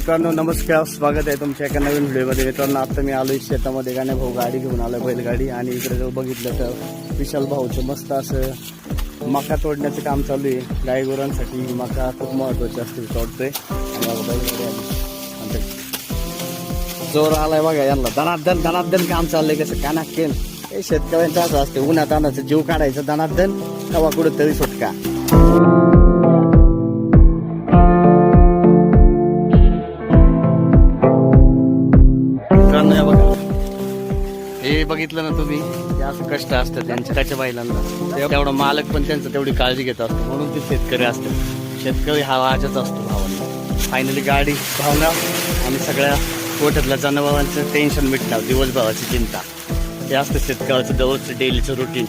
मित्रांनो नमस्कार, स्वागत आहे तुमच्या एका नवीन व्हिडिओमध्ये. मित्रांनो आता मी आलोय शेतामध्ये. गाणे भाऊ गाडी घेऊन आलोय, बैलगाडी. आणि इकडे जर बघितलं तर विशाल भाऊचं मस्त असं मका तोडण्याचं काम चालू आहे. गाई गुरांसाठी मका खूप महत्वाची असते, तोडतोय. जोर आलाय बघा यांना, धनार्दन काम चाललंय कसं कानाकेन. हे शेतकऱ्यांचं असं असते, उन्हात तानाचं जीव काढायचं धनार्दन, तेव्हा कुठं तरी सुटका. हे बघितलं ना तुम्ही, जास्त कष्ट असतं त्यांच्या बैलांना. तेवढा मालक पण त्यांचं तेवढी काळजी घेत असतो, म्हणून ते शेतकरी असतात. शेतकरी हा राजाच असतो भावांना. फायनली गाडी भावना आणि सगळ्या पोटातल्या जनावरांचं टेन्शन मिटणार, दिवसभराची चिंता. हे असतं शेतकऱ्याचं दररोजचं डेलीचं रुटीन.